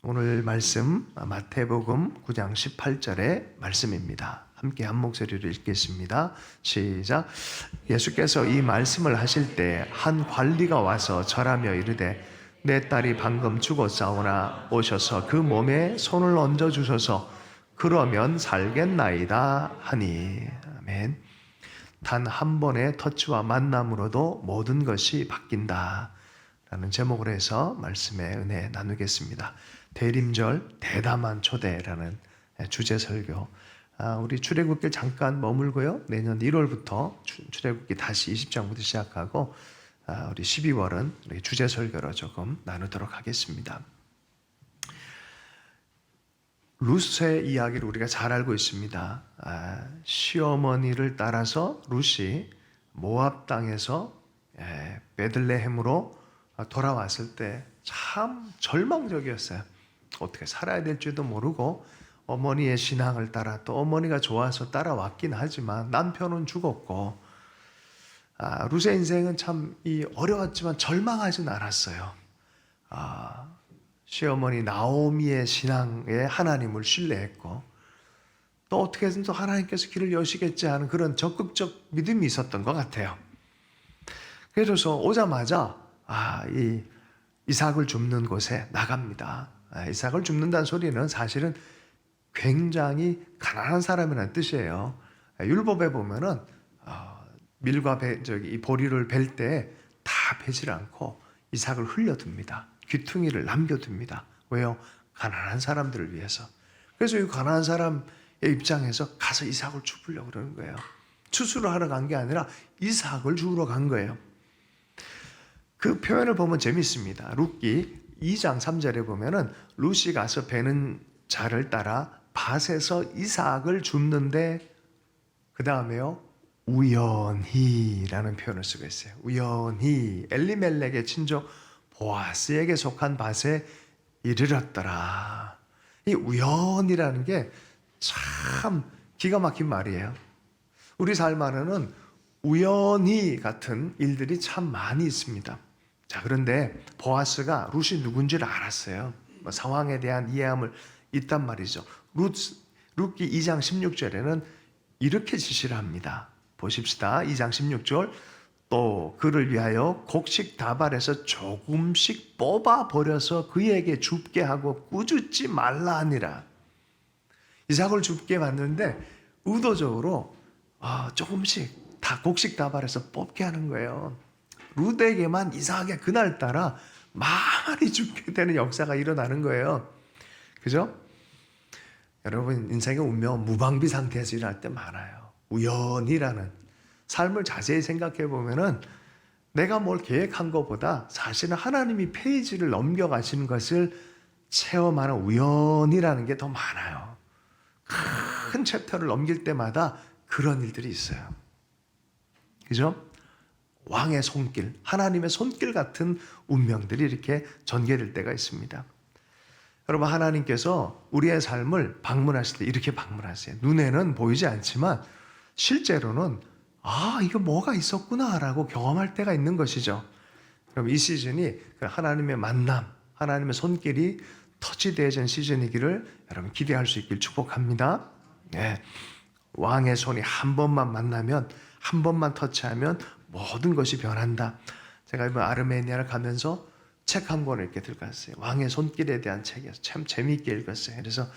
오늘 말씀 마태복음 9장 18절의 말씀입니다. 함께 한 목소리로 읽겠습니다. 시작. 예수께서 이 말씀을 하실 때 한 관리가 와서 절하며 이르되 내 딸이 방금 죽었사오나 오셔서 그 몸에 손을 얹어 주소서. 그러면 살겠나이다 하니. 아멘. 단 한 번의 터치와 만남으로도 모든 것이 바뀐다 라는 제목으로 해서 말씀의 은혜 나누겠습니다. 대림절 대담한 초대라는 주제 설교. 우리 출애굽길 잠깐 머물고요. 내년 1월부터 출애굽기 다시 20장부터 시작하고 우리 12월은 주제 설교로 조금 나누도록 하겠습니다. 룻의 이야기를 우리가 잘 알고 있습니다. 시어머니를 따라서 룻이 모압 땅에서 베들레헴으로 돌아왔을 때 참 절망적이었어요. 어떻게 살아야 될지도 모르고 어머니의 신앙을 따라 또 어머니가 좋아서 따라왔긴 하지만 남편은 죽었고 룻의 인생은 참 어려웠지만 절망하진 않았어요. 시어머니 나오미의 신앙에 하나님을 신뢰했고 또 어떻게든 또 하나님께서 길을 여시겠지 하는 그런 적극적 믿음이 있었던 것 같아요. 그래서 오자마자 이삭을 줍는 곳에 나갑니다. 이삭을 줍는다는 소리는 사실은 굉장히 가난한 사람이라는 뜻이에요. 율법에 보면은 밀과 이 보리를 벨 때 다 베질 않고 이삭을 흘려둡니다. 귀퉁이를 남겨둡니다. 왜요? 가난한 사람들을 위해서. 그래서 이 가난한 사람의 입장에서 가서 이삭을 주우려고 그러는 거예요. 추수를 하러 간 게 아니라 이삭을 주우러 간 거예요. 그 표현을 보면 재밌습니다. 룻기 2장 3절에 보면은 룻이 가서 베는 자를 따라 밭에서 이삭을 줍는데 그 다음에요 우연히라는 표현을 쓰고 있어요. 우연히 엘리멜렉의 친족 보아스에게 속한 밭에 이르렀더라. 이 우연이라는 게 참 기가 막힌 말이에요. 우리 삶 안에는 우연히 같은 일들이 참 많이 있습니다. 자, 그런데 보아스가 룻이 누군지를 알았어요. 상황에 대한 이해함을 있단 말이죠. 룻기 2장 16절에는 이렇게 지시를 합니다. 보십시다. 2장 16절. 또 그를 위하여 곡식 다발에서 조금씩 뽑아 버려서 그에게 줍게 하고 꾸짖지 말라 하니라. 이삭을 줍게 만드는데 의도적으로 조금씩 다 곡식 다발에서 뽑게 하는 거예요. 룻에게만 이상하게 그날따라 많이 죽게 되는 역사가 일어나는 거예요. 그죠? 여러분 인생의 운명은 무방비 상태에서 일어날 때 많아요. 우연이라는 삶을 자세히 생각해 보면은 내가 뭘 계획한 것보다 사실은 하나님이 페이지를 넘겨가시는 것을 체험하는 우연이라는 게 더 많아요. 큰 챕터를 넘길 때마다 그런 일들이 있어요. 그죠? 왕의 손길, 하나님의 손길 같은 운명들이 이렇게 전개될 때가 있습니다. 여러분 하나님께서 우리의 삶을 방문하실 때 이렇게 방문하세요. 눈에는 보이지 않지만 실제로는 이거 뭐가 있었구나 라고 경험할 때가 있는 것이죠. 그럼 이 시즌이 하나님의 만남, 하나님의 손길이 터치되어진 시즌이기를 여러분 기대할 수 있길 축복합니다. 네. 왕의 손이 한 번만 만나면 한 번만 터치하면 모든 것이 변한다. 제가 이번 아르메니아를 가면서 책 한 권을 이렇게 들고 갔어요. 왕의 손길에 대한 책이어서 참 재미있게 읽었어요. 그래서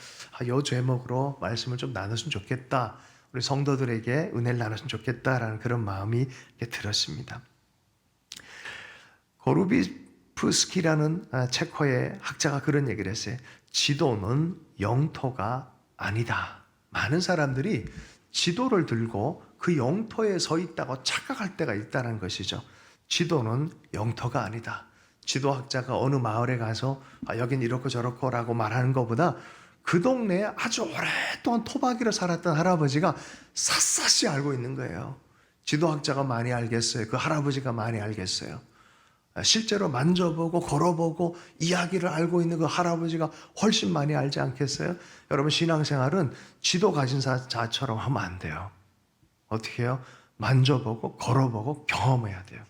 이 제목으로 말씀을 좀 나눴으면 좋겠다. 우리 성도들에게 은혜를 나눴으면 좋겠다라는 그런 마음이 이렇게 들었습니다. 고루비프스키라는 체코의 학자가 그런 얘기를 했어요. 지도는 영토가 아니다. 많은 사람들이 지도를 들고 그 영토에 서 있다고 착각할 때가 있다는 것이죠. 지도는 영토가 아니다. 지도학자가 어느 마을에 가서 여긴 이렇고 저렇고라고 말하는 것보다 그 동네에 아주 오랫동안 토박이로 살았던 할아버지가 샅샅이 알고 있는 거예요. 지도학자가 많이 알겠어요. 그 할아버지가 많이 알겠어요. 실제로 만져보고 걸어보고 이야기를 알고 있는 그 할아버지가 훨씬 많이 알지 않겠어요? 여러분 신앙생활은 지도 가진 자처럼 하면 안 돼요. 어떻게 해요? 만져보고 걸어보고 경험해야 돼요.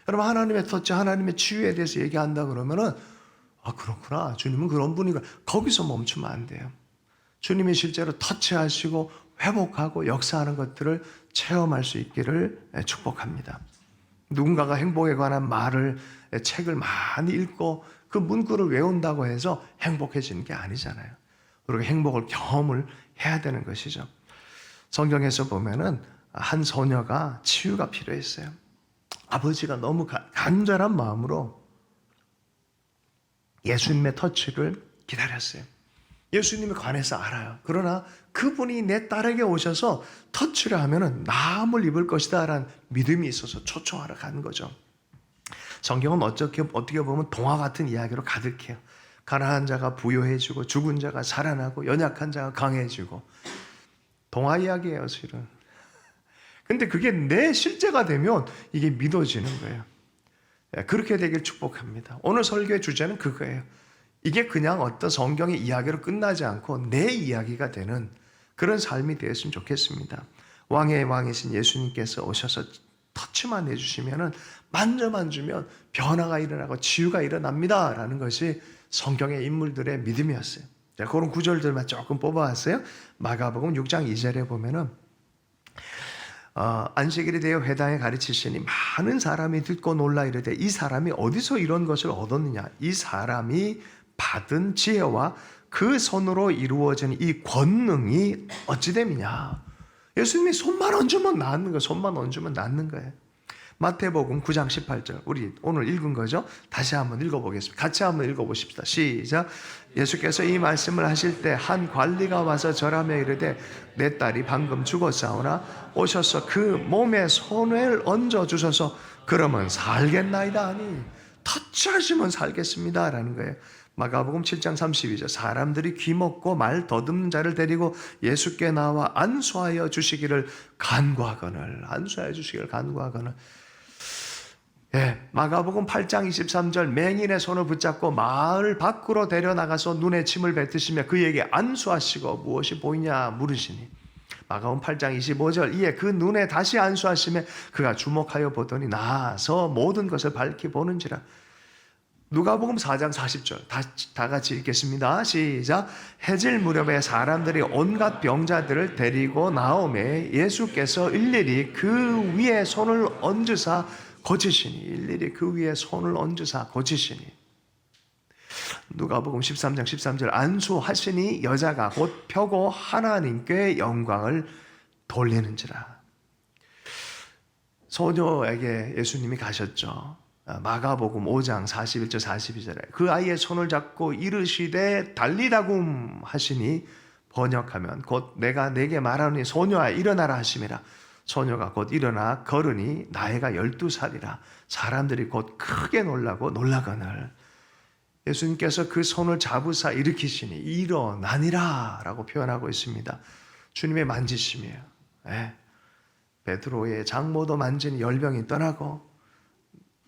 여러분 하나님의 터치, 하나님의 치유에 대해서 얘기한다 그러면은 아, 그렇구나. 주님은 그런 분이구나. 거기서 멈추면 안 돼요. 주님이 실제로 터치하시고 회복하고 역사하는 것들을 체험할 수 있기를 축복합니다. 누군가가 행복에 관한 말을, 책을 많이 읽고 그 문구를 외운다고 해서 행복해지는 게 아니잖아요. 그리고 행복을 경험을 해야 되는 것이죠. 성경에서 보면은 한 소녀가 치유가 필요했어요. 아버지가 너무 간절한 마음으로 예수님의 터치를 기다렸어요. 예수님이 관해서 알아요. 그러나 그분이 내 딸에게 오셔서 터치를 하면은 나음을 입을 것이다 라는 믿음이 있어서 초청하러 간 거죠. 성경은 어떻게 보면 동화 같은 이야기로 가득해요. 가난한 자가 부유해지고 죽은 자가 살아나고 연약한 자가 강해지고 동화 이야기예요, 실은. 근데 그게 내 실제가 되면 이게 믿어지는 거예요. 그렇게 되길 축복합니다. 오늘 설교의 주제는 그거예요. 이게 그냥 어떤 성경의 이야기로 끝나지 않고 내 이야기가 되는 그런 삶이 되었으면 좋겠습니다. 왕의 왕이신 예수님께서 오셔서 터치만 해주시면은 만져만 주면 변화가 일어나고 치유가 일어납니다 라는 것이 성경의 인물들의 믿음이었어요. 자, 그런 구절들만 조금 뽑아왔어요. 마가복음 6장 2절에 보면은 안식일이 되어 회당에 가르치시니 많은 사람이 듣고 놀라 이르되 이 사람이 어디서 이런 것을 얻었느냐. 이 사람이 받은 지혜와 그 손으로 이루어진 이 권능이 어찌 됨이냐. 예수님이 손만 얹으면 낫는 거예요. 손만 얹으면 낫는 거예요. 마태복음 9장 18절 우리 오늘 읽은 거죠. 다시 한번 읽어보겠습니다. 같이 한번 읽어보십시다. 시작. 예수께서 이 말씀을 하실 때 한 관리가 와서 절하며 이르되 내 딸이 방금 죽었사오나 오셔서 그 몸에 손을 얹어 주셔서 그러면 살겠나이다 하니 터치하시면 살겠습니다 라는 거예요. 마가복음 7장 32절 사람들이 귀먹고 말 더듬는 자를 데리고 예수께 나와 안수하여 주시기를 간구하거늘. 안수하여 주시기를 간구하거늘. 예, 마가복음 8장 23절 맹인의 손을 붙잡고 마을 밖으로 데려나가서 눈에 침을 뱉으시며 그에게 안수하시고 무엇이 보이냐 물으시니 마가복음 8장 25절 이에 그 눈에 다시 안수하시며 그가 주목하여 보더니 나아서 모든 것을 밝히 보는지라. 누가복음 4장 40절 다 같이 읽겠습니다. 시작. 해질 무렵에 사람들이 온갖 병자들을 데리고 나오매 예수께서 일일이 그 위에 손을 얹으사 고치시니 일일이 그 위에 손을 얹으사 고치시니. 누가복음 13장 13절 안수하시니 여자가 곧 펴고 하나님께 영광을 돌리는지라. 소녀에게 예수님이 가셨죠. 마가복음 5장 41절 42절에 그 아이의 손을 잡고 이르시되 달리다굼 하시니 번역하면 곧 내가 내게 말하노니 소녀아 일어나라 하심이라. 소녀가 곧 일어나 걸으니 나이가 12살이라. 사람들이 곧 크게 놀라고 놀라거늘. 예수님께서 그 손을 잡으사 일으키시니 일어나니라 라고 표현하고 있습니다. 주님의 만지심이에요. 베드로의 장모도 만지니 열병이 떠나고.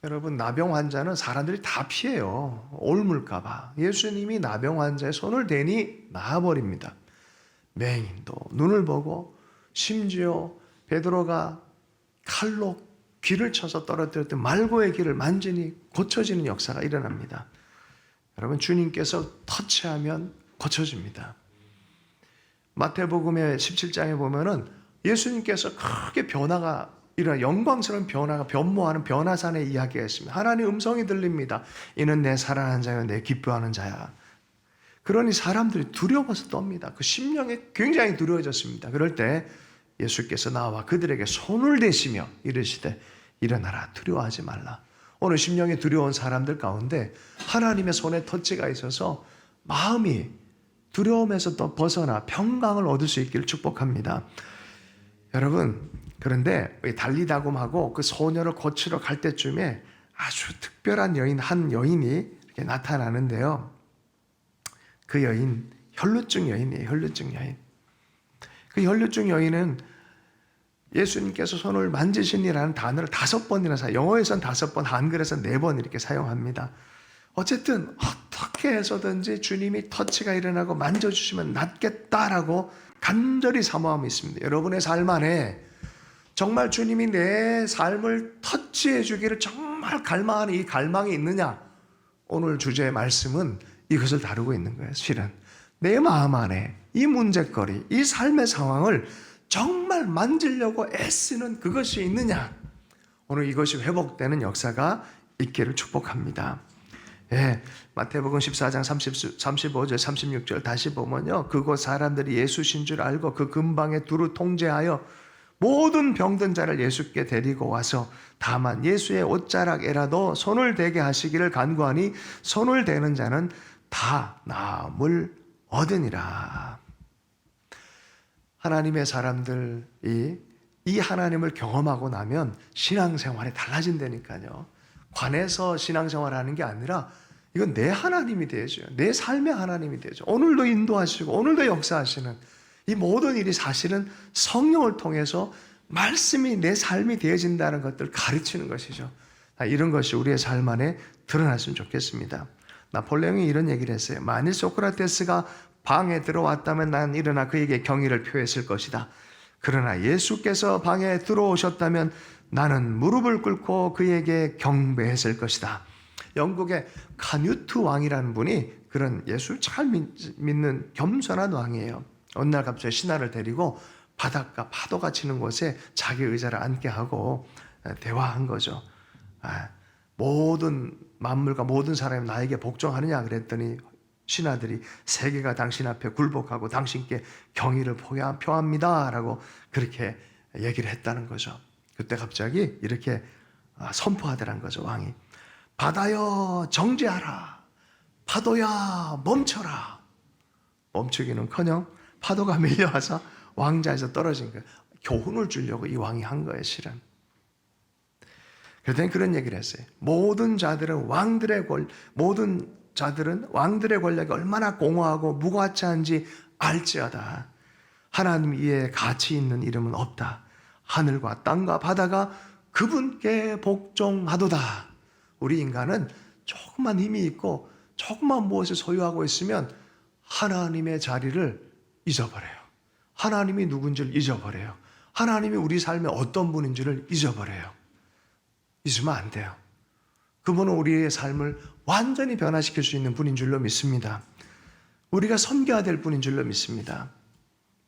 여러분, 나병 환자는 사람들이 다 피해요. 옮을까 봐. 예수님이 나병 환자의 손을 대니 나아버립니다. 맹인도 눈을 보고 심지어 베드로가 칼로 귀를 쳐서 떨어뜨렸던 말고의 귀를 만지니 고쳐지는 역사가 일어납니다. 여러분, 주님께서 터치하면 고쳐집니다. 마태복음의 17장에 보면은 예수님께서 크게 변화가 이런 영광스러운 변화가 변모하는 변화산의 이야기가 있습니다. 하나님의 음성이 들립니다. 이는 내 사랑하는 자요 내 기뻐하는 자야. 그러니 사람들이 두려워서 떱니다. 그 심령이 굉장히 두려워졌습니다. 그럴 때 예수께서 나와 그들에게 손을 대시며 이르시되 일어나라 두려워하지 말라. 오늘 심령이 두려운 사람들 가운데 하나님의 손에 터치가 있어서 마음이 두려움에서 또 벗어나 평강을 얻을 수 있기를 축복합니다. 여러분, 그런데 달리다굼하고 그 소녀를 고치러 갈 때쯤에 아주 특별한 한 여인이 이렇게 나타나는데요. 그 여인 혈루증 여인이에요. 혈루증 여인. 그 혈루증 여인은 예수님께서 손을 만지시니라는 단어를 5번이나 사용. 영어에서는 5번, 한글에서는 4번 이렇게 사용합니다. 어쨌든 어떻게 해서든지 주님이 터치가 일어나고 만져주시면 낫겠다라고 간절히 사모함이 있습니다. 여러분의 삶 안에 정말 주님이 내 삶을 터치해 주기를 정말 갈망하는 이 갈망이 있느냐? 오늘 주제의 말씀은 이것을 다루고 있는 거예요. 실은 내 마음 안에 이 문제거리, 이 삶의 상황을 정말 만지려고 애쓰는 그것이 있느냐? 오늘 이것이 회복되는 역사가 있기를 축복합니다. 예, 마태복음 14장 35절 36절 다시 보면요, 그곳 사람들이 예수신 줄 알고 그 근방에 두루 통제하여 모든 병든 자를 예수께 데리고 와서 다만 예수의 옷자락에라도 손을 대게 하시기를 간구하니 손을 대는 자는 다 나음을 얻으니라. 하나님의 사람들이 이 하나님을 경험하고 나면 신앙생활이 달라진다니까요. 관에서 신앙생활하는 게 아니라 이건 내 하나님이 되죠. 내 삶의 하나님이 되죠. 오늘도 인도하시고 오늘도 역사하시는 이 모든 일이 사실은 성령을 통해서 말씀이 내 삶이 되어진다는 것들을 가르치는 것이죠. 이런 것이 우리의 삶 안에 드러났으면 좋겠습니다. 나폴레옹이 이런 얘기를 했어요. 만일 소크라테스가 방에 들어왔다면 난 일어나 그에게 경의를 표했을 것이다. 그러나 예수께서 방에 들어오셨다면 나는 무릎을 꿇고 그에게 경배했을 것이다. 영국의 카뉴트 왕이라는 분이 그런 예수를 잘 믿는 겸손한 왕이에요. 어느 날 갑자기 신하를 데리고 바닷가 파도가 치는 곳에 자기 의자를 앉게 하고 대화한 거죠. 모든 만물과 모든 사람이 나에게 복종하느냐 그랬더니 신하들이 세계가 당신 앞에 굴복하고 당신께 경의를 표합니다 라고 그렇게 얘기를 했다는 거죠. 그때 갑자기 이렇게 선포하더란 거죠. 왕이 바다여 정죄하라, 파도야 멈춰라. 멈추기는커녕 파도가 밀려와서 왕자에서 떨어진 거예요. 교훈을 주려고 이 왕이 한 거예요, 실은. 그랬더니 그런 얘기를 했어요. 모든 자들은 왕들의 권력이 얼마나 공허하고 무가치한지 알지어다. 하나님 위에 가치 있는 이름은 없다. 하늘과 땅과 바다가 그분께 복종하도다. 우리 인간은 조금만 힘이 있고 조금만 무엇을 소유하고 있으면 하나님의 자리를 잊어버려요. 하나님이 누군지를 잊어버려요. 하나님이 우리 삶에 어떤 분인지를 잊어버려요. 잊으면 안 돼요. 그분은 우리의 삶을 완전히 변화시킬 수 있는 분인 줄로 믿습니다. 우리가 섬겨야 될 분인 줄로 믿습니다.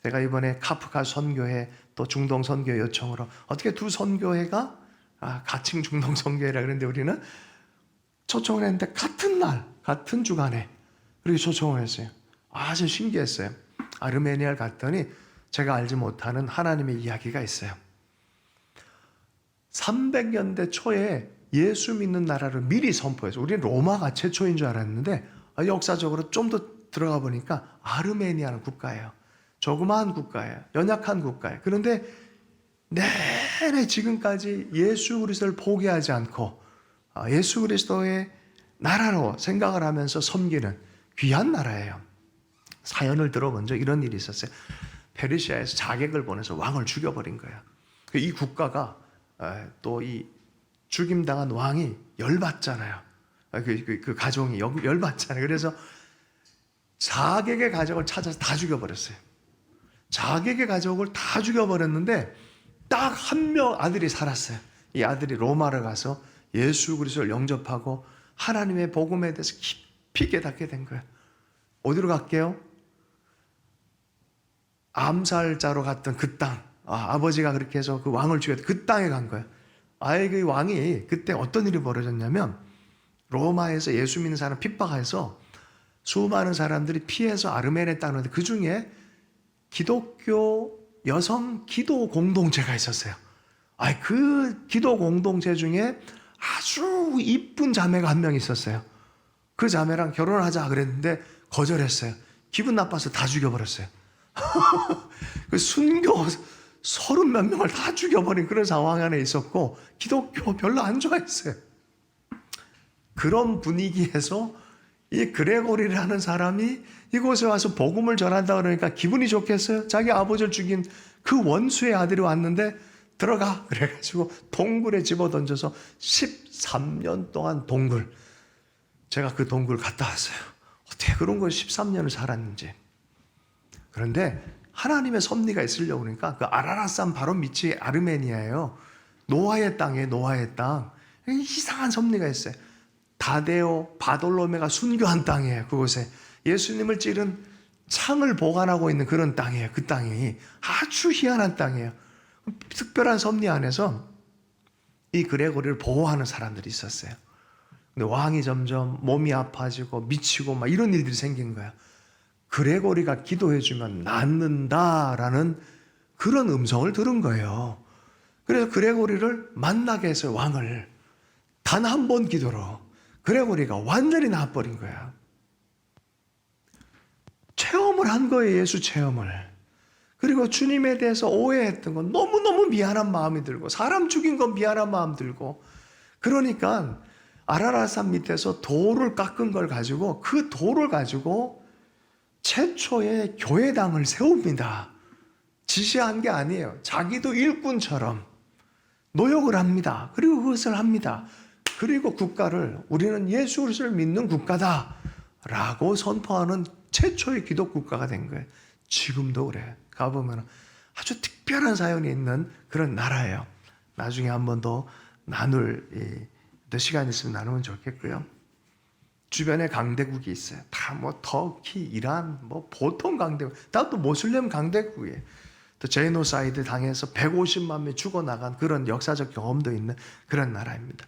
제가 이번에 카프카 선교회 또 중동 선교회 요청으로 어떻게 두 선교회가 가칭 중동 선교회라 그랬는데 우리는 초청을 했는데 같은 날 같은 주간에 그렇게 초청을 했어요. 아주 신기했어요. 아르메니아를 갔더니 제가 알지 못하는 하나님의 이야기가 있어요. 300년대 초에 예수 믿는 나라를 미리 선포해서 우리는 로마가 최초인 줄 알았는데 역사적으로 좀 더 들어가 보니까 아르메니아는 국가예요. 조그마한 국가예요. 연약한 국가예요. 그런데 내내 지금까지 예수 그리스도를 포기하지 않고 예수 그리스도의 나라로 생각을 하면서 섬기는 귀한 나라예요. 사연을 들어본 적 이런 일이 있었어요. 페르시아에서 자객을 보내서 왕을 죽여버린 거예요. 이 국가가 또 이 죽임당한 왕이 열받잖아요. 그 가정이 열받잖아요. 그래서 자객의 가족을 찾아서 다 죽여버렸어요. 자객의 가족을 다 죽여버렸는데 딱 한 명 아들이 살았어요. 이 아들이 로마를 가서 예수 그리스도를 영접하고 하나님의 복음에 대해서 깊이 깨닫게 된 거예요. 어디로 갈게요? 암살자로 갔던 그 땅. 아버지가 그렇게 해서 그 왕을 죽였던 그 땅에 간 거예요. 그 왕이 그때 어떤 일이 벌어졌냐면 로마에서 예수 믿는 사람 핍박해서 수많은 사람들이 피해서 아르메니아에 따는데 그 중에 기독교 여성 기도 공동체가 있었어요. 그 기도 공동체 중에 아주 이쁜 자매가 한 명 있었어요. 그 자매랑 결혼하자 그랬는데 거절했어요. 기분 나빠서 다 죽여버렸어요. 그 순교 30몇 명을 다 죽여버린 그런 상황 안에 있었고 기독교 별로 안 좋아했어요. 그런 분위기에서 이 그레고리라는 사람이 이곳에 와서 복음을 전한다 그러니까 기분이 좋겠어요? 자기 아버지를 죽인 그 원수의 아들이 왔는데 들어가 그래가지고 동굴에 집어던져서 13년 동안 동굴. 제가 그 동굴 갔다 왔어요. 어떻게 그런 걸 13년을 살았는지. 그런데 하나님의 섭리가 있으려고 그러니까 그 아라라산 바로 밑이 아르메니아예요. 노아의 땅에 노아의 땅. 이상한 섭리가 있어요. 다데오 바돌로메가 순교한 땅이에요. 그곳에 예수님을 찌른 창을 보관하고 있는 그런 땅이에요. 그 땅이 아주 희한한 땅이에요. 특별한 섭리 안에서 이 그레고리를 보호하는 사람들이 있었어요. 근데 왕이 점점 몸이 아파지고 미치고 막 이런 일들이 생긴 거야. 그레고리가 기도해주면 낫는다라는 그런 음성을 들은 거예요. 그래서 그레고리를 만나게 해서 왕을 단 한 번 기도로 그레고리가 완전히 나아버린 거야. 체험을 한 거예요. 예수 체험을. 그리고 주님에 대해서 오해했던 건 너무너무 미안한 마음이 들고 사람 죽인 건 미안한 마음 들고 그러니까 아라라산 밑에서 돌을 깎은 걸 가지고 그 돌을 가지고 최초의 교회당을 세웁니다. 지시한 게 아니에요. 자기도 일꾼처럼 노역을 합니다. 그리고 그것을 합니다. 그리고 국가를 우리는 예수 그리스도를 믿는 국가다 라고 선포하는 최초의 기독 국가가 된 거예요. 지금도 그래. 가보면 아주 특별한 사연이 있는 그런 나라예요. 나중에 한 번 더 나눌 더 시간 있으면 나누면 좋겠고요. 주변에 강대국이 있어요. 다 뭐 터키, 이란, 뭐 보통 강대국, 다 또 모슬렘 강대국이에요. 또 제노사이드 당해서 150만 명이 죽어나간 그런 역사적 경험도 있는 그런 나라입니다.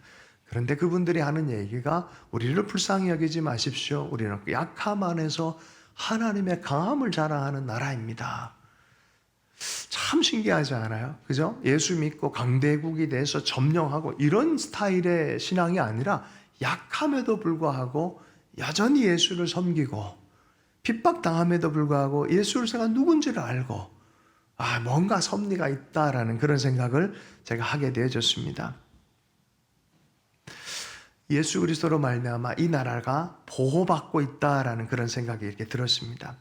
그런데 그분들이 하는 얘기가 우리를 불쌍히 여기지 마십시오. 우리는 약함 안에서 하나님의 강함을 자랑하는 나라입니다. 참 신기하지 않아요? 그죠? 예수 믿고 강대국이 돼서 점령하고 이런 스타일의 신앙이 아니라 약함에도 불구하고 여전히 예수를 섬기고 핍박당함에도 불구하고 예수 그리스도가 누군지를 알고 뭔가 섭리가 있다라는 그런 생각을 제가 하게 되어졌습니다. 예수 그리스도로 말미암아 이 나라가 보호받고 있다라는 그런 생각이 이렇게 들었습니다.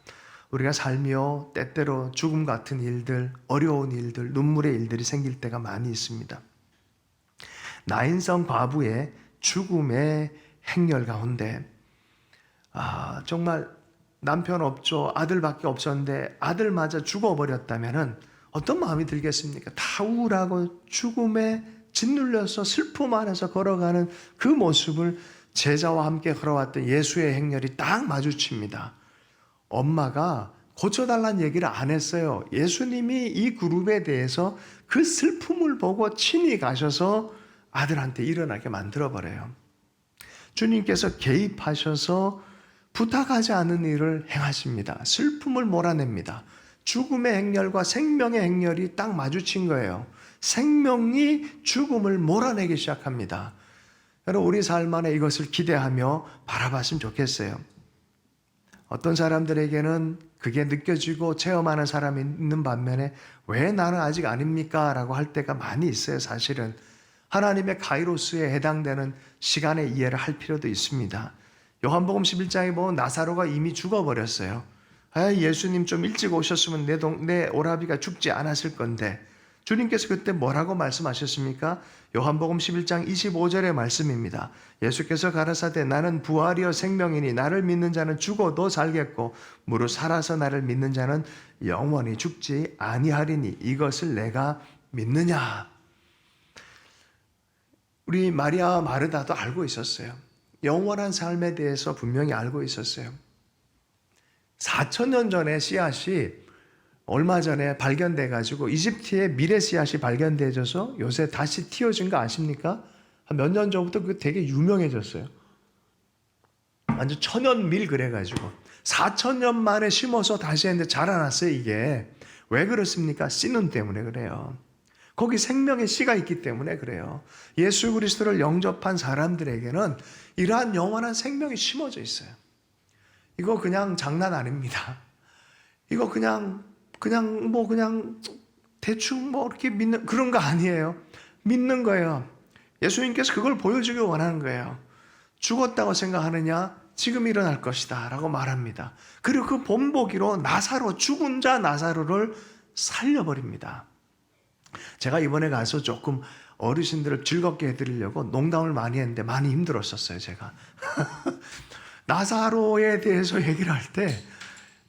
우리가 살며 때때로 죽음 같은 일들, 어려운 일들, 눈물의 일들이 생길 때가 많이 있습니다. 나인성 과부의 죽음의 행렬 가운데 정말 남편 없죠. 아들밖에 없었는데 아들마저 죽어버렸다면 어떤 마음이 들겠습니까? 다 우울하고 죽음에 짓눌려서 슬픔 안에서 걸어가는 그 모습을 제자와 함께 걸어왔던 예수의 행렬이 딱 마주칩니다. 엄마가 고쳐달라는 얘기를 안 했어요. 예수님이 이 그룹에 대해서 그 슬픔을 보고 친히 가셔서 아들한테 일어나게 만들어버려요. 주님께서 개입하셔서 부탁하지 않은 일을 행하십니다. 슬픔을 몰아냅니다. 죽음의 행렬과 생명의 행렬이 딱 마주친 거예요. 생명이 죽음을 몰아내기 시작합니다. 여러분, 우리 삶 안에 이것을 기대하며 바라봤으면 좋겠어요. 어떤 사람들에게는 그게 느껴지고 체험하는 사람이 있는 반면에 왜 나는 아직 아닙니까? 라고 할 때가 많이 있어요. 사실은 하나님의 카이로스에 해당되는 시간의 이해를 할 필요도 있습니다. 요한복음 11장에 보면 나사로가 이미 죽어버렸어요. 예수님 좀 일찍 오셨으면 내 오라비가 죽지 않았을 건데 주님께서 그때 뭐라고 말씀하셨습니까? 요한복음 11장 25절의 말씀입니다. 예수께서 가라사대 나는 부활이요 생명이니 나를 믿는 자는 죽어도 살겠고 무릇 살아서 나를 믿는 자는 영원히 죽지 아니하리니 이것을 내가 믿느냐. 우리 마리아와 마르다도 알고 있었어요. 영원한 삶에 대해서 분명히 알고 있었어요. 4,000년 전에 씨앗이 얼마 전에 발견돼가지고 이집트에 미래 씨앗이 발견돼져서 요새 다시 틔워진 거 아십니까? 한 몇 년 전부터 그게 되게 유명해졌어요. 완전 천연밀 그래가지고 4,000년 만에 심어서 다시 했는데 자라났어요. 이게 왜 그렇습니까? 씨눈 때문에 그래요. 거기 생명의 씨가 있기 때문에 그래요. 예수 그리스도를 영접한 사람들에게는 이러한 영원한 생명이 심어져 있어요. 이거 그냥 장난 아닙니다. 이거 그냥 대충 이렇게 믿는 그런 거 아니에요. 믿는 거예요. 예수님께서 그걸 보여주길 원하는 거예요. 죽었다고 생각하느냐? 지금 일어날 것이다 라고 말합니다. 그리고 그 본보기로 죽은 자 나사로를 살려버립니다. 제가 이번에 가서 조금 어르신들을 즐겁게 해드리려고 농담을 많이 했는데 많이 힘들었었어요. 제가 나사로에 대해서 얘기를 할 때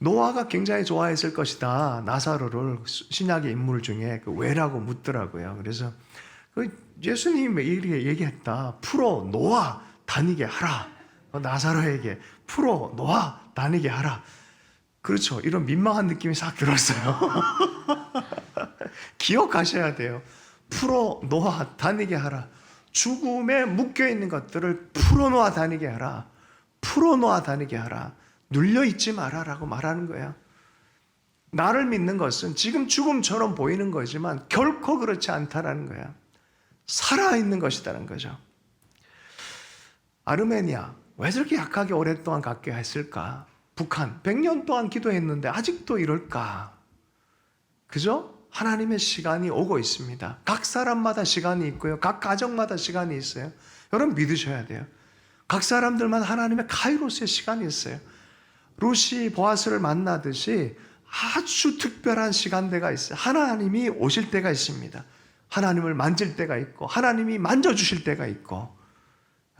노아가 굉장히 좋아했을 것이다. 나사로를 신약의 인물 중에 왜라고 묻더라고요. 그래서 예수님이 이렇게 얘기했다. 풀어 놓아 다니게 하라. 나사로에게 풀어 놓아 다니게 하라. 그렇죠. 이런 민망한 느낌이 싹 들었어요. 기억하셔야 돼요. 풀어 놓아 다니게 하라. 죽음에 묶여있는 것들을 풀어놓아 다니게 하라. 풀어놓아 다니게 하라. 눌려있지 마라라고 말하는 거예요. 나를 믿는 것은 지금 죽음처럼 보이는 거지만 결코 그렇지 않다라는 거야. 살아있는 것이라는 거죠. 아르메니아 왜 저렇게 약하게 오랫동안 갖게 했을까? 북한 100년 동안 기도했는데 아직도 이럴까? 그죠? 하나님의 시간이 오고 있습니다. 각 사람마다 시간이 있고요. 각 가정마다 시간이 있어요. 여러분 믿으셔야 돼요. 각 사람들마다 하나님의 카이로스의 시간이 있어요. 룻이 보아스를 만나듯이 아주 특별한 시간대가 있어요. 하나님이 오실 때가 있습니다. 하나님을 만질 때가 있고 하나님이 만져주실 때가 있고.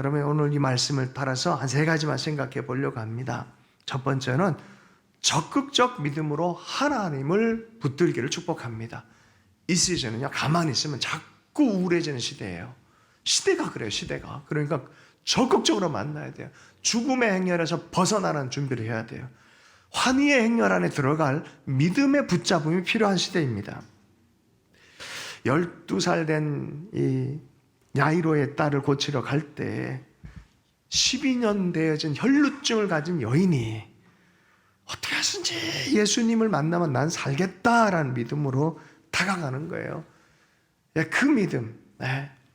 여러분 오늘 이 말씀을 따라서 한 3가지만 생각해 보려고 합니다. 첫 번째는 적극적 믿음으로 하나님을 붙들기를 축복합니다. 이 시즌은요, 가만히 있으면 자꾸 우울해지는 시대예요. 시대가 그래요, 시대가. 그러니까 적극적으로 만나야 돼요. 죽음의 행렬에서 벗어나는 준비를 해야 돼요. 환희의 행렬 안에 들어갈 믿음의 붙잡음이 필요한 시대입니다. 12살 된 이 야이로의 딸을 고치러 갈 때 12년 되어진 혈루증을 가진 여인이 어떻게 하든지 예수님을 만나면 난 살겠다라는 믿음으로 다가가는 거예요. 그 믿음,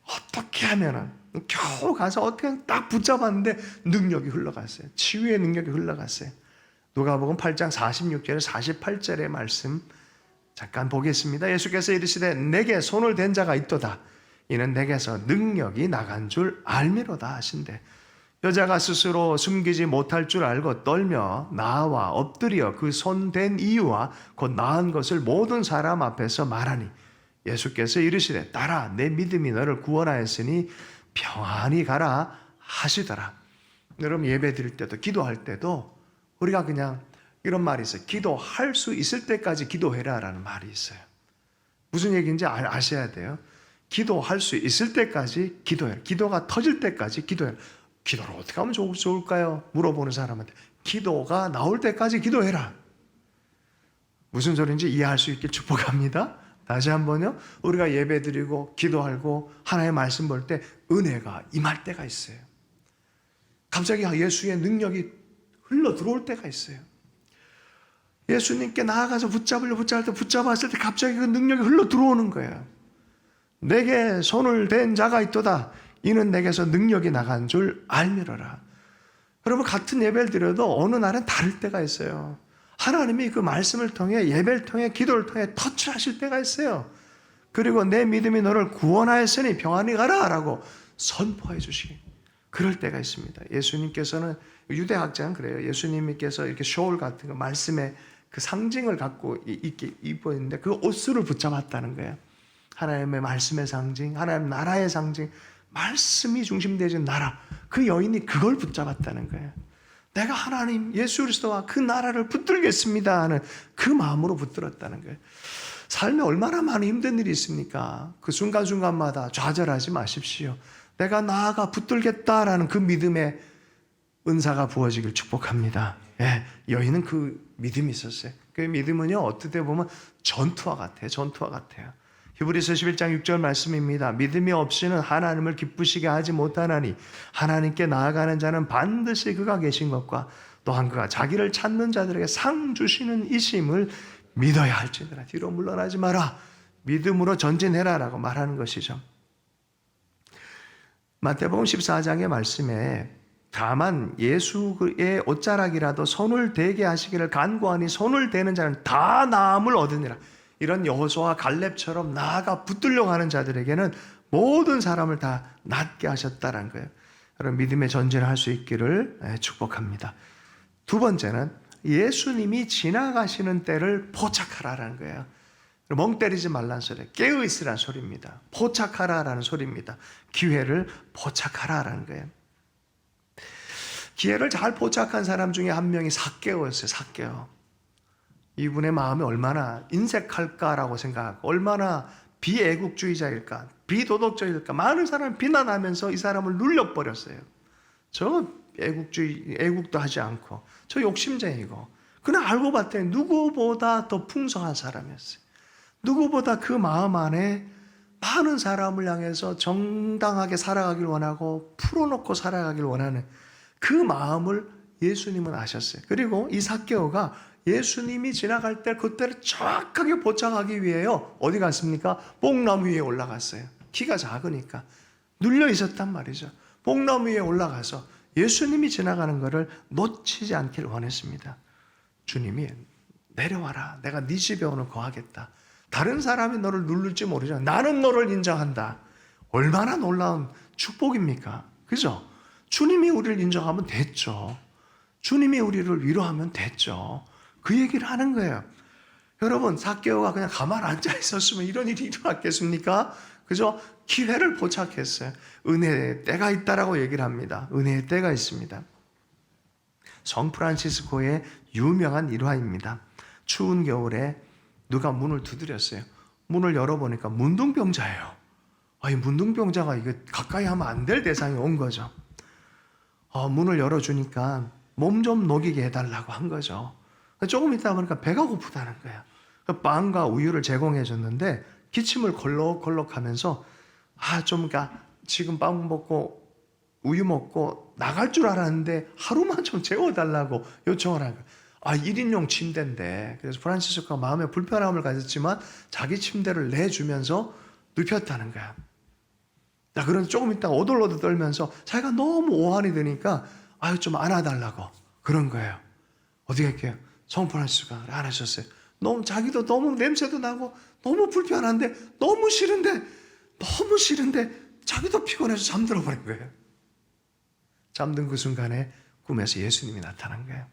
어떻게 하면은 겨우 가서 어떻게 딱 붙잡았는데 능력이 흘러갔어요. 치유의 능력이 흘러갔어요. 누가복음 8장 46절 48절의 말씀 잠깐 보겠습니다. 예수께서 이르시되 내게 손을 댄 자가 있도다. 이는 내게서 능력이 나간 줄 알미로다 하신대. 여자가 스스로 숨기지 못할 줄 알고 떨며 나와 엎드려 그 손 댄 이유와 곧 나은 것을 모든 사람 앞에서 말하니 예수께서 이르시되 딸아 내 믿음이 너를 구원하였으니 평안히 가라 하시더라. 여러분 예배 드릴 때도 기도할 때도 우리가 그냥 이런 말이 있어요. 기도할 수 있을 때까지 기도해라 라는 말이 있어요. 무슨 얘기인지 아셔야 돼요. 기도할 수 있을 때까지 기도해라. 기도가 터질 때까지 기도해라. 기도를 어떻게 하면 좋을까요? 물어보는 사람한테 기도가 나올 때까지 기도해라. 무슨 소리인지 이해할 수 있길 축복합니다. 다시 한번요. 우리가 예배드리고 기도하고 하나님의 말씀 볼 때 은혜가 임할 때가 있어요. 갑자기 예수의 능력이 흘러 들어올 때가 있어요. 예수님께 나아가서 붙잡았을 때 갑자기 그 능력이 흘러 들어오는 거예요. 내게 손을 댄 자가 있도다. 이는 내게서 능력이 나간 줄 알미로라. 여러분 같은 예배를 드려도 어느 날은 다를 때가 있어요. 하나님이 그 말씀을 통해 예배를 통해 기도를 통해 터치하실 때가 있어요. 그리고 내 믿음이 너를 구원하였으니 평안히 가라 라고 선포해 주시기 그럴 때가 있습니다. 예수님께서는 유대학자는 그래요. 예수님께서 이렇게 숄 같은 거 말씀의 그 상징을 갖고 입고 있는데 그 옷을 붙잡았다는 거예요. 하나님의 말씀의 상징, 하나님 나라의 상징, 말씀이 중심되어진 나라. 그 여인이 그걸 붙잡았다는 거예요. 내가 하나님 예수 그리스도와 그 나라를 붙들겠습니다 하는 그 마음으로 붙들었다는 거예요. 삶에 얼마나 많은 힘든 일이 있습니까? 그 순간순간마다 좌절하지 마십시오. 내가 나아가 붙들겠다라는 그 믿음의 은사가 부어지길 축복합니다. 여인은 그 믿음이 있었어요. 그 믿음은요 어떻게 보면 전투와 같아요. 전투와 같아요. 히브리서 11장 6절 말씀입니다. 믿음이 없이는 하나님을 기쁘시게 하지 못하나니 하나님께 나아가는 자는 반드시 그가 계신 것과 또한 그가 자기를 찾는 자들에게 상 주시는 이심을 믿어야 할지니라. 뒤로 물러나지 마라. 믿음으로 전진해라 라고 말하는 것이죠. 마태복음 14장의 말씀에 다만 예수의 옷자락이라도 손을 대게 하시기를 간구하니 손을 대는 자는 다 나음을 얻으니라. 이런 여호수아와 갈렙처럼 나아가 붙들려고 하는 자들에게는 모든 사람을 다 낫게 하셨다는 거예요. 여러분 믿음의 전진을 할 수 있기를 축복합니다. 두 번째는 예수님이 지나가시는 때를 포착하라라는 거예요. 멍 때리지 말라는 소리, 깨어있으라는 소리입니다. 포착하라라는 소리입니다. 기회를 포착하라라는 거예요. 기회를 잘 포착한 사람 중에 한 명이 삭개오였어요. 삭개오. 이분의 마음이 얼마나 인색할까라고 생각하고 얼마나 비애국주의자일까, 비도덕적일까 많은 사람을 비난하면서 이 사람을 눌려버렸어요. 저 애국도 하지 않고 저 욕심쟁이고, 그러나 알고 봤더니 누구보다 더 풍성한 사람이었어요. 누구보다 그 마음 안에 많은 사람을 향해서 정당하게 살아가길 원하고 풀어놓고 살아가길 원하는 그 마음을 예수님은 아셨어요. 그리고 이 삭개오가 예수님이 지나갈 때 그때를 정확하게 포착하기 위해요, 어디 갔습니까? 뽕나무 위에 올라갔어요. 키가 작으니까 눌려 있었단 말이죠. 뽕나무 위에 올라가서 예수님이 지나가는 것을 놓치지 않길 원했습니다. 주님이 내려와라, 내가 네 집에 오늘 거하겠다. 다른 사람이 너를 누를지 모르지만 나는 너를 인정한다. 얼마나 놀라운 축복입니까? 그죠? 주님이 우리를 인정하면 됐죠. 주님이 우리를 위로하면 됐죠. 그 얘기를 하는 거예요. 여러분, 삭개오가 그냥 가만 앉아 있었으면 이런 일이 일어났겠습니까? 그죠? 기회를 포착했어요. 은혜의 때가 있다라고 얘기를 합니다. 은혜의 때가 있습니다. 성 프란치스코의 유명한 일화입니다. 추운 겨울에 누가 문을 두드렸어요. 문을 열어보니까 문둥병자예요. 이 문둥병자가 이거 가까이 하면 안 될 대상이 온 거죠. 문을 열어주니까 몸 좀 녹이게 해달라고 한 거죠. 조금 있다 보니까 배가 고프다는 거예요. 빵과 우유를 제공해 줬는데 기침을 걸럭걸럭 하면서 그러니까 지금 빵 먹고 우유 먹고 나갈 줄 알았는데 하루만 좀 재워달라고 요청을 한 거예요. 1인용 침대인데, 그래서 프란치스코가 마음에 불편함을 가졌지만 자기 침대를 내주면서 눕혔다는 거야. 그런데 조금 있다가 오돌오돌 떨면서 자기가 너무 오한이 되니까 좀 안아달라고 그런 거예요. 어떻게 할게요? 성 프란치스코가 안 하셨어요. 자기도 너무 냄새도 나고 너무 불편한데 너무 싫은데 자기도 피곤해서 잠들어 버린 거예요. 잠든 그 순간에 꿈에서 예수님이 나타난 거예요.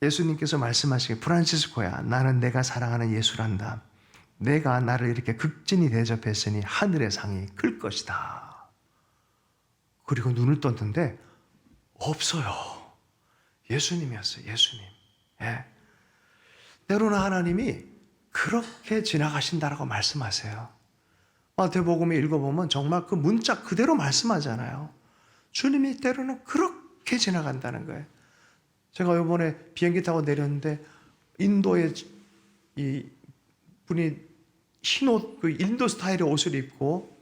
예수님께서 말씀하시기에, 프란치스코야, 나는 내가 사랑하는 예수란다. 내가 나를 이렇게 극진히 대접했으니 하늘의 상이 클 것이다. 그리고 눈을 떴는데 없어요. 예수님이었어요. 예수님. 때로는 하나님이 그렇게 지나가신다라고 말씀하세요. 마태복음에 읽어보면 정말 그 문자 그대로 말씀하잖아요. 주님이 때로는 그렇게 지나간다는 거예요. 제가 이번에 비행기 타고 내렸는데 인도의 이 분이 흰 옷, 그 인도 스타일의 옷을 입고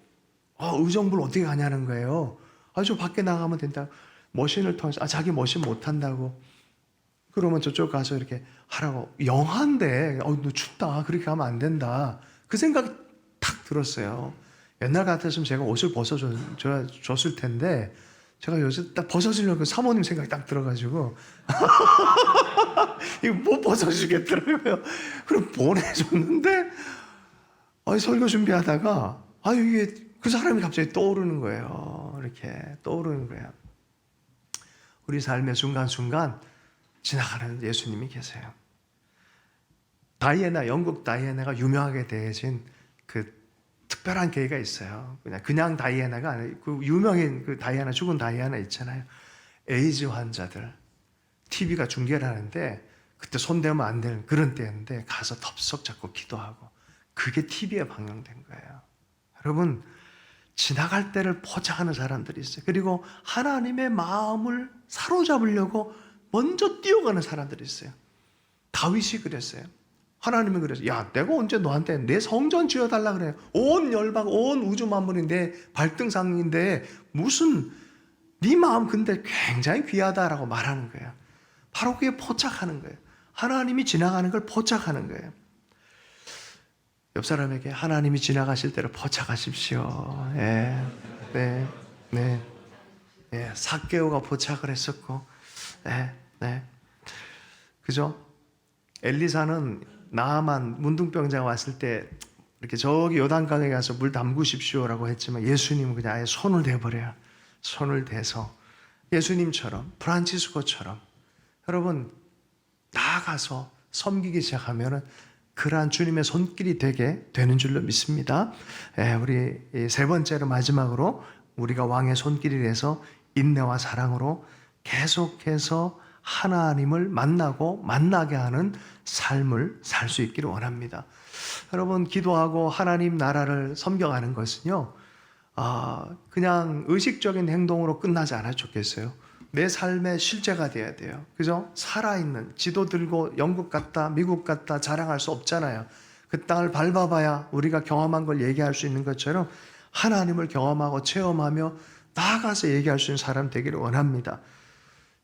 의정부를 어떻게 가냐는 거예요. 저 밖에 나가면 된다. 머신을 통해서 자기 머신 못 한다고. 그러면 저쪽 가서 이렇게 하라고. 영한데 너 춥다. 그렇게 하면 안 된다. 그 생각이 탁 들었어요. 옛날 같았으면 제가 옷을 벗어줬을 텐데 제가 요새 딱 벗어주려고 사모님 생각이 딱 들어가지고 이거 못 벗어주겠더라고요. 그럼 보내줬는데 설교 준비하다가 이게 그 사람이 갑자기 떠오르는 거예요. 이렇게 떠오르는 거예요. 우리 삶의 순간순간 지나가는 예수님이 계세요. 영국 다이애나가 유명하게 대해진 그 특별한 계기가 있어요. 그냥 다이애나가 아니고 그 유명한 그 다이애나, 죽은 다이애나 있잖아요. 에이즈 환자들 TV가 중계를 하는데 그때 손대면 안 되는 그런 때였는데 가서 덥석 잡고 기도하고, 그게 TV에 방영된 거예요. 여러분, 지나갈 때를 포착하는 사람들이 있어요. 그리고 하나님의 마음을 사로잡으려고 먼저 뛰어가는 사람들이 있어요. 다윗이 그랬어요. 하나님이 그랬어요. 야, 내가 언제 너한테 내 성전 지어달라 그래요. 온 열방, 온 우주 만물이 내 발등상인데 무슨 네 마음 근데 굉장히 귀하다라고 말하는 거예요. 바로 그게 포착하는 거예요. 하나님이 지나가는 걸 포착하는 거예요. 옆 사람에게 하나님이 지나가실 때를 포착하십시오. 삭개오가 포착을 했었고, 그죠? 엘리사는 나아만 문둥병자가 왔을 때 이렇게 저기 요단강에 가서 물 담그십시오라고 했지만 예수님은 그냥 아예 손을 대버려요. 손을 대서 예수님처럼, 프란치스코처럼 여러분 나아가서 섬기기 시작하면은 그러한 주님의 손길이 되게 되는 줄로 믿습니다. 우리 세 번째로 마지막으로 우리가 왕의 손길이 돼서 인내와 사랑으로 계속해서 하나님을 만나고 만나게 하는 삶을 살 수 있기를 원합니다. 여러분, 기도하고 하나님 나라를 섬겨가는 것은요, 그냥 의식적인 행동으로 끝나지 않아도 좋겠어요. 내 삶의 실제가 돼야 돼요. 그죠? 살아있는, 지도 들고 영국 갔다, 미국 갔다 자랑할 수 없잖아요. 그 땅을 밟아봐야 우리가 경험한 걸 얘기할 수 있는 것처럼 하나님을 경험하고 체험하며 나아가서 얘기할 수 있는 사람 되기를 원합니다.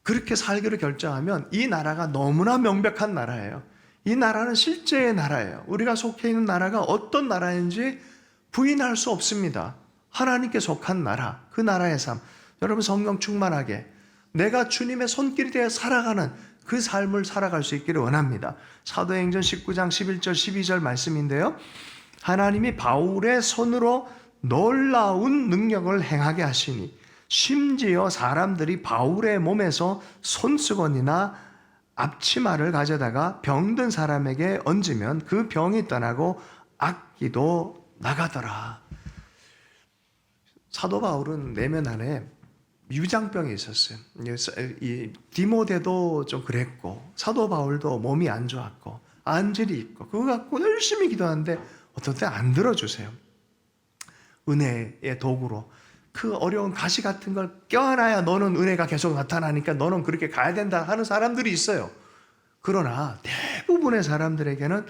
그렇게 살기로 결정하면 이 나라가 너무나 명백한 나라예요. 이 나라는 실제의 나라예요. 우리가 속해 있는 나라가 어떤 나라인지 부인할 수 없습니다. 하나님께 속한 나라, 그 나라의 삶. 여러분 성령 충만하게 내가 주님의 손길이 되어 살아가는 그 삶을 살아갈 수 있기를 원합니다. 사도행전 19장 11절 12절 말씀인데요. 하나님이 바울의 손으로 놀라운 능력을 행하게 하시니 심지어 사람들이 바울의 몸에서 손수건이나 앞치마를 가져다가 병든 사람에게 얹으면 그 병이 떠나고 악기도 나가더라. 사도 바울은 내면 안에 유장병이 있었어요. 이 디모데도 좀 그랬고 사도 바울도 몸이 안 좋았고 안질이 있고 그거 갖고 열심히 기도하는데 어떤 때 안 들어주세요. 은혜의 도구로 그 어려운 가시 같은 걸 껴안아야 너는 은혜가 계속 나타나니까 너는 그렇게 가야 된다 하는 사람들이 있어요. 그러나 대부분의 사람들에게는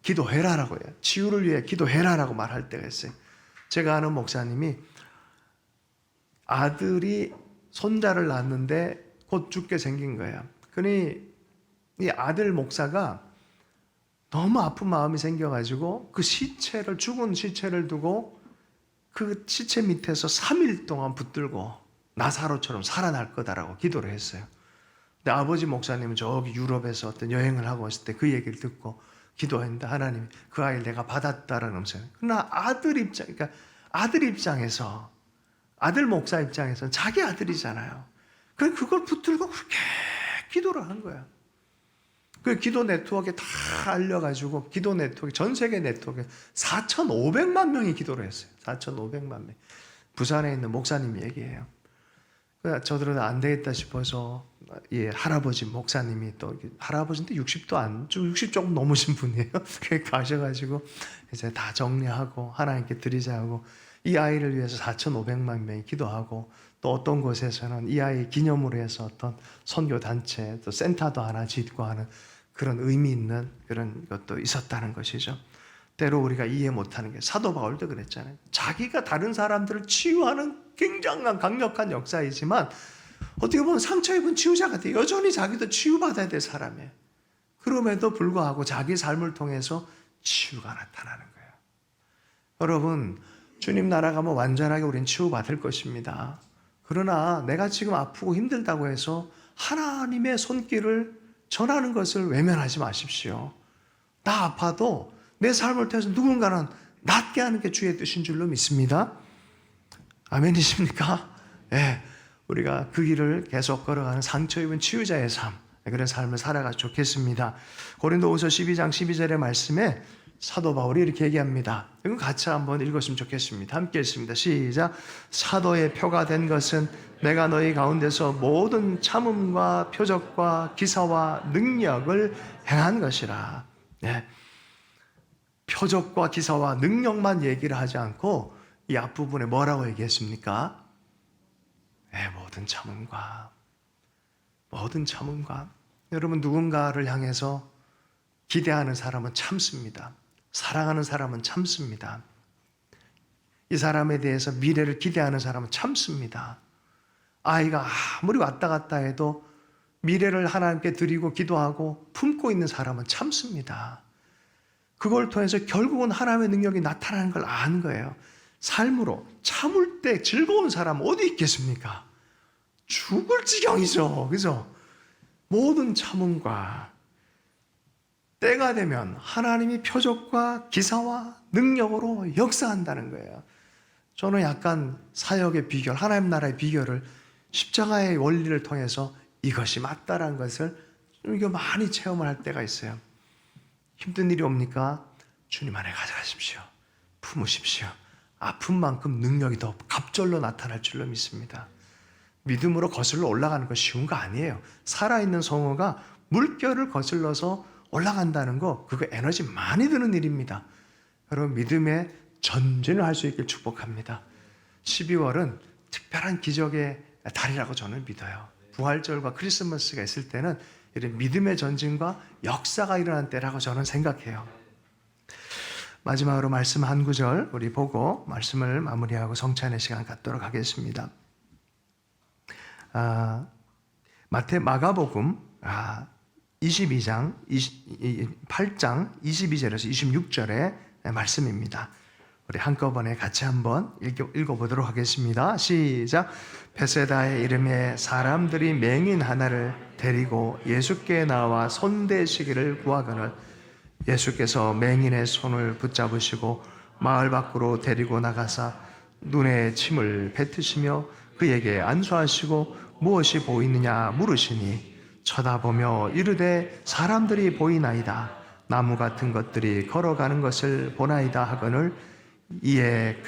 기도해라라고 해요. 치유를 위해 기도해라라고 말할 때가 있어요. 제가 아는 목사님이 아들이 손자를 낳았는데 곧 죽게 생긴 거예요. 그러니 이 아들 목사가 너무 아픈 마음이 생겨가지고 그 시체를, 죽은 시체를 두고 그 시체 밑에서 3일 동안 붙들고 나사로처럼 살아날 거다라고 기도를 했어요. 근데 아버지 목사님은 저기 유럽에서 어떤 여행을 하고 있을 때 그 얘기를 듣고 기도했는데 하나님이 그 아이를 내가 받았다라는 음성. 그러나 그러니까 아들 입장에서, 아들 목사 입장에서는 자기 아들이잖아요. 그걸 붙들고 그렇게 기도를 한 거야. 그 기도 네트워크에 다 알려가지고 기도 네트워크, 전 세계 네트워크에 4,500만 명이 기도를 했어요. 4,500만 명. 부산에 있는 목사님 얘기예요. 저들은 안 되겠다 싶어서 할아버지 목사님이 또 할아버지인데 60 조금 넘으신 분이에요. 가셔가지고 이제 다 정리하고 하나님께 드리자고 이 아이를 위해서 4,500만 명이 기도하고 또 어떤 곳에서는 이 아이 기념으로 해서 어떤 선교 단체 또 센터도 하나 짓고 하는 그런 의미 있는 그런 것도 있었다는 것이죠. 때로 우리가 이해 못하는 게 사도 바울도 그랬잖아요. 자기가 다른 사람들을 치유하는 굉장한 강력한 역사이지만 어떻게 보면 상처 입은 치유자 같아요. 여전히 자기도 치유받아야 될 사람이에요. 그럼에도 불구하고 자기 삶을 통해서 치유가 나타나는 거예요. 여러분 주님 나라 가면 완전하게 우린 치유받을 것입니다. 그러나 내가 지금 아프고 힘들다고 해서 하나님의 손길을 전하는 것을 외면하지 마십시오. 나 아파도 내 삶을 통해서 누군가는 낫게 하는 게 주의 뜻인 줄로 믿습니다. 아멘이십니까? 예, 우리가 그 길을 계속 걸어가는 상처 입은 치유자의 삶, 그런 삶을 살아가 좋겠습니다. 고린도후서 12장 12절의 말씀에 사도 바울이 이렇게 얘기합니다. 이거 같이 한번 읽었으면 좋겠습니다. 함께 읽습니다. 시작. 사도의 표가 된 것은 내가 너희 가운데서 모든 참음과 표적과 기사와 능력을 행한 것이라. 네. 표적과 기사와 능력만 얘기를 하지 않고 이 앞부분에 뭐라고 얘기했습니까? 네, 모든 참음과 여러분 누군가를 향해서 기대하는 사람은 참습니다. 사랑하는 사람은 참습니다. 이 사람에 대해서 미래를 기대하는 사람은 참습니다. 아이가 아무리 왔다 갔다 해도 미래를 하나님께 드리고 기도하고 품고 있는 사람은 참습니다. 그걸 통해서 결국은 하나님의 능력이 나타나는 걸 아는 거예요. 삶으로 참을 때 즐거운 사람 어디 있겠습니까? 죽을 지경이죠. 그죠? 모든 참음과 때가 되면 하나님이 표적과 기사와 능력으로 역사한다는 거예요. 저는 약간 사역의 비결, 하나님 나라의 비결을 십자가의 원리를 통해서 이것이 맞다라는 것을 좀 많이 체험을 할 때가 있어요. 힘든 일이 옵니까? 주님 안에 가져가십시오. 품으십시오. 아픈 만큼 능력이 더 갑절로 나타날 줄로 믿습니다. 믿음으로 거슬러 올라가는 거 쉬운 거 아니에요. 살아있는 성호가 물결을 거슬러서 올라간다는 거, 그거 에너지 많이 드는 일입니다. 여러분 믿음의 전진을 할 수 있길 축복합니다. 12월은 특별한 기적의 달이라고 저는 믿어요. 부활절과 크리스마스가 있을 때는 이런 믿음의 전진과 역사가 일어난 때라고 저는 생각해요. 마지막으로 말씀 한 구절 우리 보고 말씀을 마무리하고 성찬의 시간 갖도록 하겠습니다. 마가복음 8장 22절에서 26절의 말씀입니다. 우리 한꺼번에 같이 한번 읽어보도록 하겠습니다. 시작. 베세다의 이름에 사람들이 맹인 하나를 데리고 예수께 나와 손대시기를 구하거늘 예수께서 맹인의 손을 붙잡으시고 마을 밖으로 데리고 나가사 눈에 침을 뱉으시며 그에게 안수하시고 무엇이 보이느냐 물으시니 쳐다보며 이르되 사람들이 보이나이다. 나무 같은 것들이 걸어가는 것을 보나이다 하거늘 이에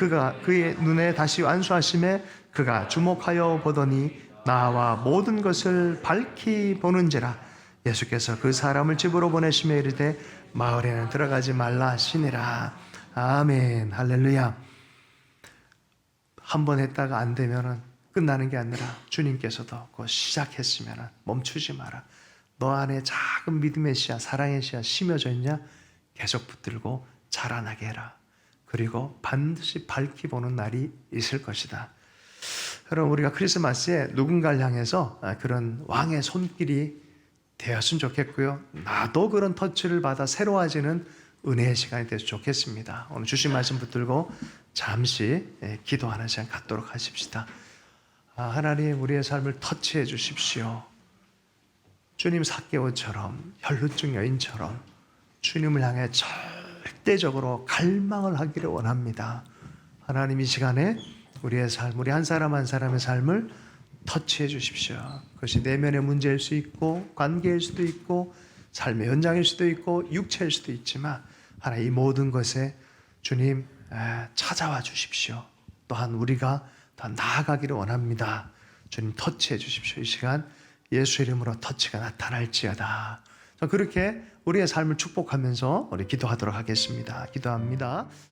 그의 눈에 다시 안수하심에 그가 주목하여 보더니 나와 모든 것을 밝히 보는지라. 예수께서 그 사람을 집으로 보내시며 이르되 마을에는 들어가지 말라 하시니라. 아멘. 할렐루야. 한 번 했다가 안 되면은 끝나는 게 아니라 주님께서도 그 시작했으면은 멈추지 마라. 너 안에 작은 믿음의 씨앗, 사랑의 씨앗 심어져 있냐? 계속 붙들고 자라나게 해라. 그리고 반드시 밝히 보는 날이 있을 것이다. 여러분, 우리가 크리스마스에 누군가를 향해서 그런 왕의 손길이 되었으면 좋겠고요. 나도 그런 터치를 받아 새로워지는 은혜의 시간이 됐으면 좋겠습니다. 오늘 주신 말씀 붙들고 잠시 기도하는 시간 갖도록 하십시다. 하나님, 우리의 삶을 터치해 주십시오. 주님 삭개오처럼, 혈루증 여인처럼 주님을 향해 절대적으로 갈망을 하기를 원합니다. 하나님, 이 시간에 우리의 삶, 우리 한 사람 한 사람의 삶을 터치해 주십시오. 그것이 내면의 문제일 수 있고 관계일 수도 있고 삶의 현장일 수도 있고 육체일 수도 있지만 하나님, 이 모든 것에 주님 찾아와 주십시오. 또한 우리가 더 나아가기를 원합니다. 주님 터치해 주십시오. 이 시간 예수 이름으로 터치가 나타날지어다. 그렇게 우리의 삶을 축복하면서 우리 기도하도록 하겠습니다. 기도합니다.